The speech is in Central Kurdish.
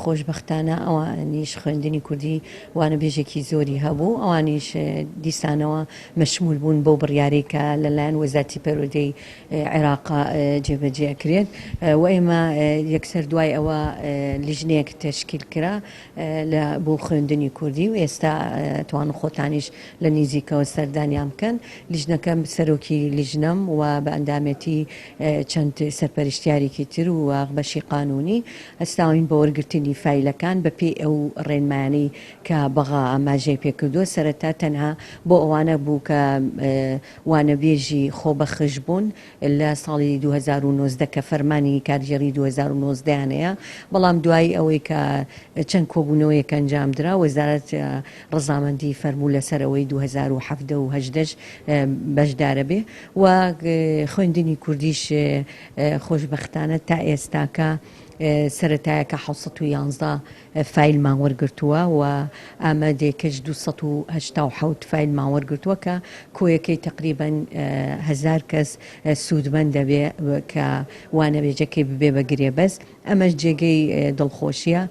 خۆشببختانە ئەوانیش خوێندنی کوردی وانە بێژێکی زۆری هەبوو، ئەوانیش دیسانەوە مەشمول بوون بۆ بڕیارەی کە لەلایەن وەزارەتی پەروەردەی عێراق جێبەجێکرێت و ئێمە یەکسەر دوای ئەوە لیژنەیەک تشکیل کرا بۆ خوێندنی کوردی و ئێستا توان خۆتانیش لە نزیکەوە سەردانیان بکەن. لیژنەکە سەرۆکی لیژنەم و بە ئەندامەتی چەند سەرپەرشتیارێکی تر و بەشی قانونی ئەستاوین بە وەرگرتنی فایلەکان بە پێی ئەو ڕێنمانەی کە بەغا ئاماژەی پێکردووە. سەرەتا تەنها بۆ ئەوانە بوو کە وانەبێژی خۆبەخش بوون لە ساڵی 2019 کە فەرمانی کارژێری 2019 هەیە، بەڵام دوای ئەوەی کە چەند کۆبوونەوەیەک ئەنجامدرا وەزارەت ڕەزامەندی فەرموو لەسەرەوەی 2017 و 2018 بەشدارە بێ و خوێندنی کوردیش خۆشببختانە تا ئێستاکە سەرەتایە کە 711 فایلمان وەرگرتووە و ئامادەیەکەش 287 فایلمان وەرگرتووە کە کۆیەکەی تقریبەن 1000 کەس سوودمەند دەبێ کە وانەبێژەکەی ببێ بە گرێبەست. ئەمەش جێگەی دڵخۆشیە.